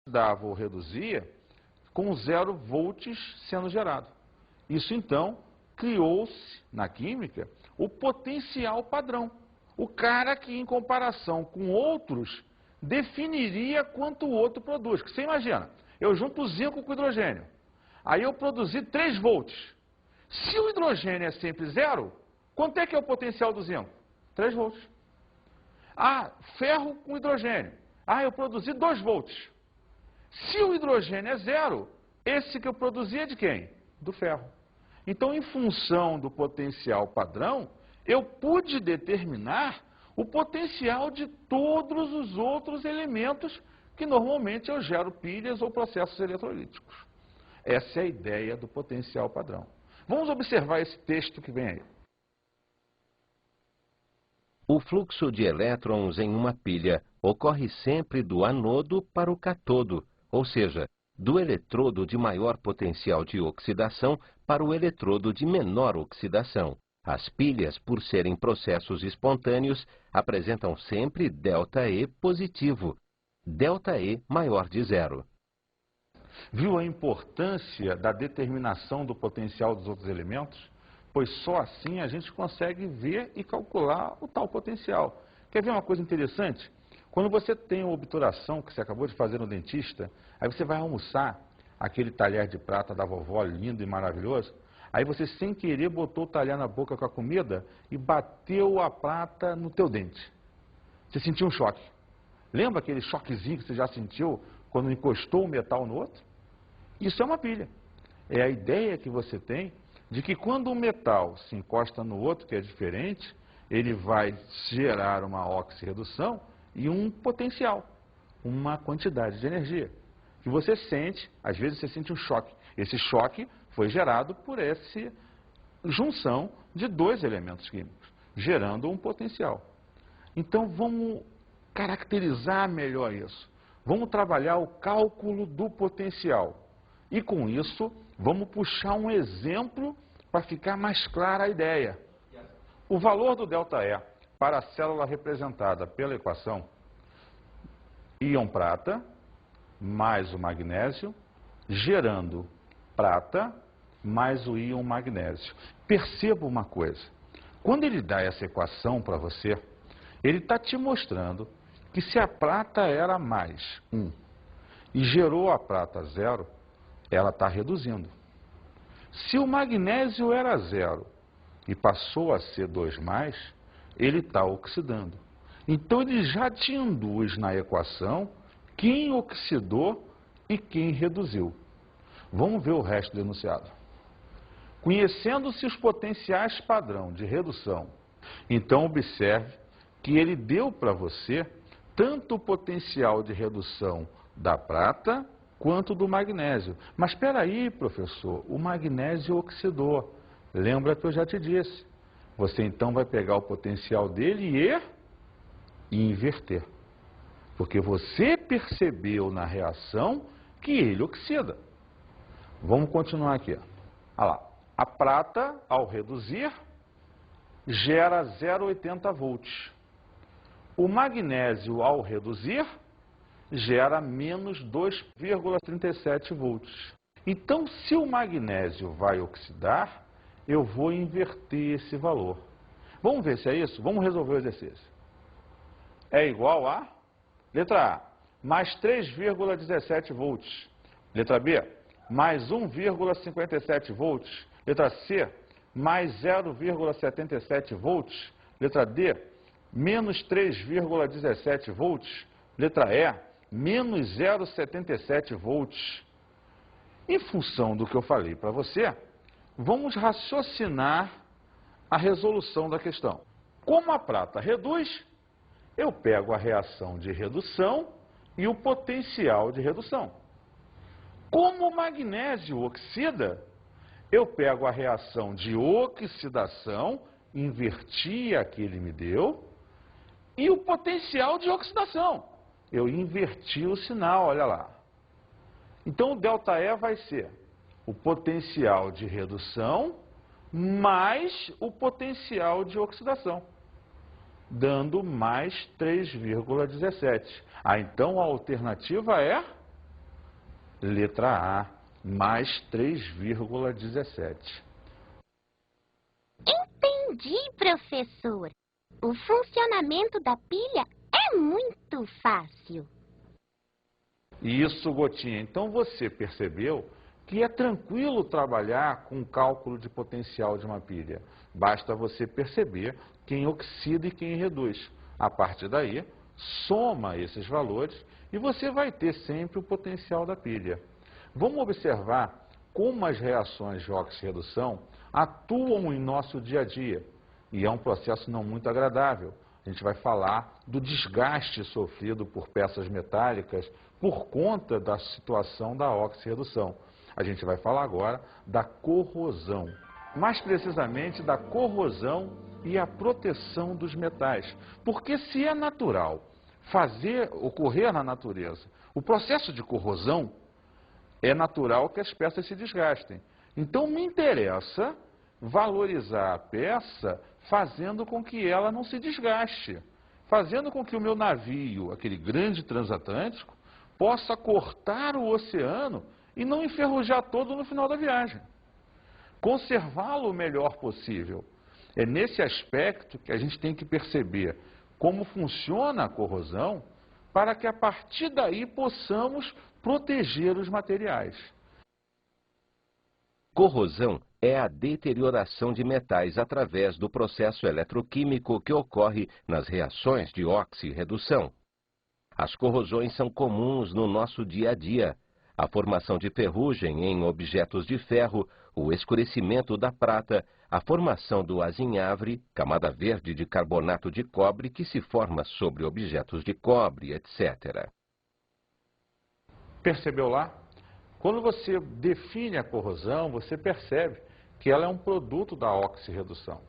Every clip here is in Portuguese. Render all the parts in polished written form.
dava ou reduzia com 0 volts sendo gerado. Isso, então, criou-se, na química, o potencial padrão. O cara que, em comparação com outros, definiria quanto o outro produz. Você imagina, eu junto o zinco com o hidrogênio. Aí eu produzi 3 volts. Se o hidrogênio é sempre 0, quanto é que é o potencial do zinco? 3 volts. Ah, ferro com hidrogênio. Ah, eu produzi 2 volts. Se o hidrogênio é 0, esse que eu produzi é de quem? Do ferro. Então, em função do potencial padrão, eu pude determinar o potencial de todos os outros elementos que normalmente eu gero pilhas ou processos eletrolíticos. Essa é a ideia do potencial padrão. Vamos observar esse texto que vem aí. O fluxo de elétrons em uma pilha ocorre sempre do anodo para o catodo, ou seja, do eletrodo de maior potencial de oxidação para o eletrodo de menor oxidação. As pilhas, por serem processos espontâneos, apresentam sempre ΔE positivo, ΔE maior de 0. Viu a importância da determinação do potencial dos outros elementos? Pois só assim a gente consegue ver e calcular o tal potencial. Quer ver uma coisa interessante? Quando você tem uma obturação que você acabou de fazer no dentista, aí você vai almoçar aquele talher de prata da vovó lindo e maravilhoso, aí você sem querer botou o talher na boca com a comida e bateu a prata no teu dente. Você sentiu um choque. Lembra aquele choquezinho que você já sentiu quando encostou um metal no outro? Isso é uma pilha. É a ideia que você tem de que quando um metal se encosta no outro, que é diferente, ele vai gerar uma oxirredução e um potencial, uma quantidade de energia. Que você sente, às vezes você sente um choque. Esse choque foi gerado por essa junção de 2 elementos químicos, gerando um potencial. Então vamos caracterizar melhor isso. Vamos trabalhar o cálculo do potencial. E com isso, vamos puxar um exemplo para ficar mais clara a ideia. O valor do ΔE para a célula representada pela equação íon prata mais o magnésio, gerando prata mais o íon magnésio. Perceba uma coisa, quando ele dá essa equação para você, ele está te mostrando que se a prata era mais 1 e gerou a prata 0, ela está reduzindo. Se o magnésio era 0 e passou a ser 2+, ele está oxidando. Então ele já te induz na equação quem oxidou e quem reduziu. Vamos ver o resto do enunciado. Conhecendo-se os potenciais padrão de redução, então observe que ele deu para você tanto o potencial de redução da prata quanto do magnésio. Mas espera aí, professor, o magnésio oxidou. Lembra que eu já te disse. Você então vai pegar o potencial dele e inverter. Porque você percebeu na reação que ele oxida. Vamos continuar aqui. Olha lá. A prata, ao reduzir, gera 0,80 volts. O magnésio, ao reduzir, gera menos 2,37 volts. Então, se o magnésio vai oxidar, eu vou inverter esse valor. Vamos ver se é isso? Vamos resolver o exercício. É igual a, letra A, mais 3,17 volts. Letra B, mais 1,57 volts. Letra C, mais 0,77 volts. Letra D, menos 3,17 volts. Letra E, menos 0,77 volts. Em função do que eu falei para você, vamos raciocinar a resolução da questão. Como a prata reduz, eu pego a reação de redução e o potencial de redução. Como o magnésio oxida, eu pego a reação de oxidação, inverti a que ele me deu, e o potencial de oxidação. Eu inverti o sinal, olha lá. Então, o ΔE vai ser o potencial de redução mais o potencial de oxidação, dando mais 3,17. Ah, então a alternativa é Letra A, mais 3,17. Entendi, professor. O funcionamento da pilha é muito fácil. Isso, Gotinha. Então você percebeu que é tranquilo trabalhar com o cálculo de potencial de uma pilha. Basta você perceber quem oxida e quem reduz. A partir daí, soma esses valores e você vai ter sempre o potencial da pilha. Vamos observar como as reações de oxirredução atuam em nosso dia a dia. E é um processo não muito agradável. A gente vai falar do desgaste sofrido por peças metálicas por conta da situação da oxirredução. A gente vai falar agora da corrosão. Mais precisamente da corrosão e a proteção dos metais. Porque se é natural ocorrer na natureza o processo de corrosão, é natural que as peças se desgastem. Então me interessa valorizar a peça fazendo com que ela não se desgaste, fazendo com que o meu navio, aquele grande transatlântico, possa cortar o oceano e não enferrujar todo no final da viagem. Conservá-lo o melhor possível. É nesse aspecto que a gente tem que perceber como funciona a corrosão para que a partir daí possamos proteger os materiais. Corrosão é a deterioração de metais através do processo eletroquímico que ocorre nas reações de oxirredução. As corrosões são comuns no nosso dia a dia. A formação de ferrugem em objetos de ferro, o escurecimento da prata, a formação do azinhavre, camada verde de carbonato de cobre que se forma sobre objetos de cobre, etc. Percebeu lá? Quando você define a corrosão, você percebe que ela é um produto da oxirredução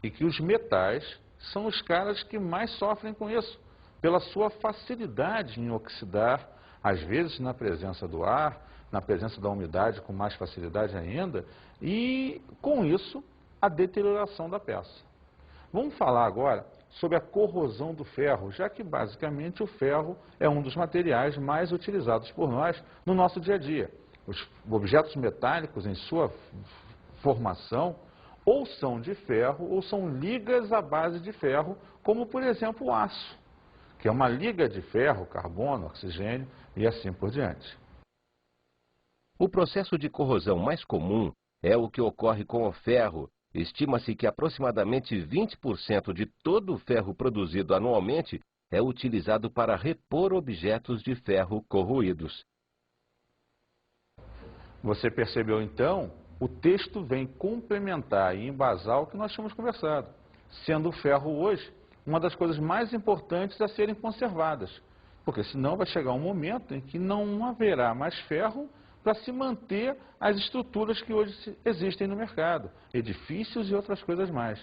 e que os metais são os caras que mais sofrem com isso, pela sua facilidade em oxidar, às vezes na presença do ar, na presença da umidade com mais facilidade ainda, e com isso a deterioração da peça. Vamos falar agora sobre a corrosão do ferro, já que basicamente o ferro é um dos materiais mais utilizados por nós no nosso dia a dia. Os objetos metálicos em sua formação ou são de ferro ou são ligas à base de ferro, como por exemplo o aço, que é uma liga de ferro, carbono, oxigênio e assim por diante. O processo de corrosão mais comum é o que ocorre com o ferro. Estima-se que aproximadamente 20% de todo o ferro produzido anualmente é utilizado para repor objetos de ferro corroídos. Você percebeu então? O texto vem complementar e embasar o que nós tínhamos conversado, sendo o ferro hoje uma das coisas mais importantes a serem conservadas, porque senão vai chegar um momento em que não haverá mais ferro para se manter as estruturas que hoje existem no mercado, edifícios e outras coisas mais.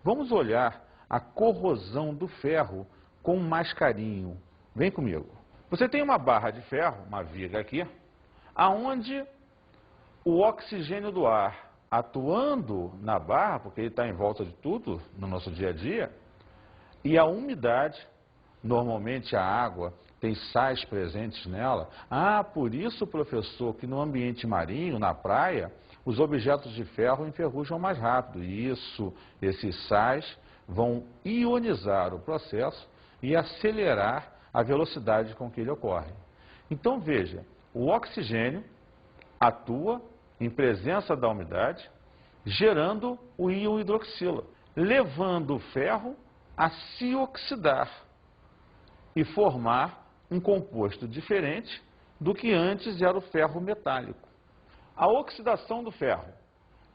Vamos olhar a corrosão do ferro com mais carinho. Vem comigo. Você tem uma barra de ferro, uma viga aqui, aonde o oxigênio do ar atuando na barra, porque ele está em volta de tudo no nosso dia a dia, e a umidade, normalmente a água tem sais presentes nela. Ah, por isso, professor, que no ambiente marinho, na praia, os objetos de ferro enferrujam mais rápido. Isso, esses sais vão ionizar o processo e acelerar a velocidade com que ele ocorre. Então, veja, o oxigênio atua em presença da umidade, gerando o íon hidroxila, levando o ferro a se oxidar e formar um composto diferente do que antes era o ferro metálico. A oxidação do ferro,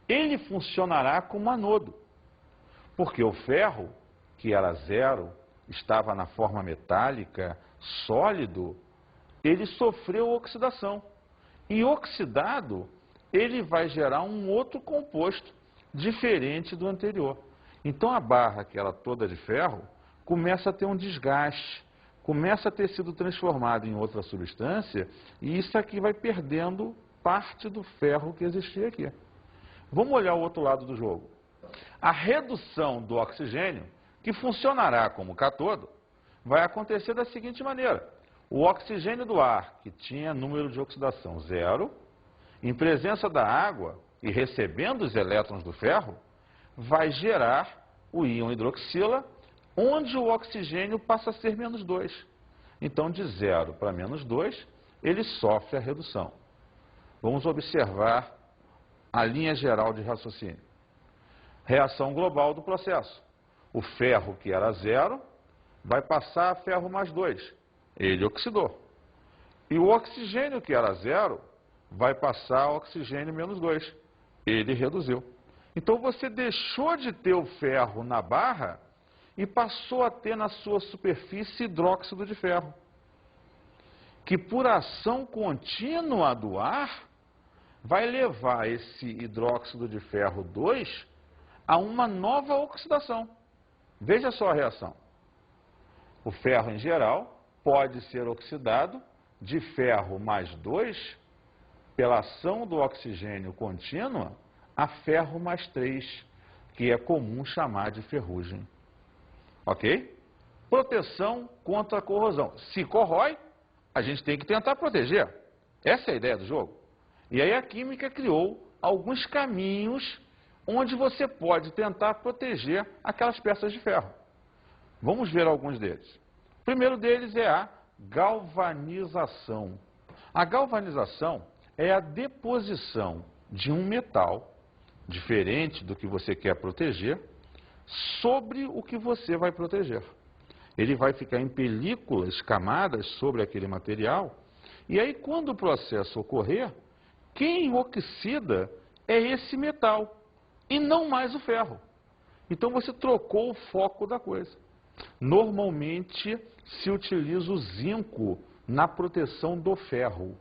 ele funcionará como anodo, porque o ferro, que era zero, estava na forma metálica, sólido, ele sofreu oxidação. E oxidado, ele vai gerar um outro composto diferente do anterior. Então a barra, que era toda de ferro, começa a ter um desgaste, começa a ter sido transformada em outra substância e isso aqui vai perdendo parte do ferro que existia aqui. Vamos olhar o outro lado do jogo. A redução do oxigênio, que funcionará como cátodo, vai acontecer da seguinte maneira. O oxigênio do ar, que tinha número de oxidação 0, em presença da água e recebendo os elétrons do ferro, vai gerar o íon hidroxila, onde o oxigênio passa a ser menos 2. Então, de 0 para menos 2, ele sofre a redução. Vamos observar a linha geral de raciocínio. Reação global do processo. O ferro, que era 0, vai passar a ferro mais 2. Ele oxidou. E o oxigênio, que era 0, vai passar a oxigênio menos 2. Ele reduziu. Então, você deixou de ter o ferro na barra e passou a ter na sua superfície hidróxido de ferro, que por ação contínua do ar, vai levar esse hidróxido de ferro 2 a uma nova oxidação. Veja só a reação. O ferro, em geral, pode ser oxidado de ferro mais 2 pela ação do oxigênio contínua a ferro mais 3, que é comum chamar de ferrugem. Ok? Proteção contra a corrosão. Se corrói, a gente tem que tentar proteger. Essa é a ideia do jogo. E aí a química criou alguns caminhos onde você pode tentar proteger aquelas peças de ferro. Vamos ver alguns deles. O primeiro deles é a galvanização. A galvanização é a deposição de um metal, diferente do que você quer proteger, sobre o que você vai proteger. Ele vai ficar em películas, camadas sobre aquele material, e aí quando o processo ocorrer, quem oxida é esse metal, e não mais o ferro. Então você trocou o foco da coisa. Normalmente se utiliza o zinco na proteção do ferro.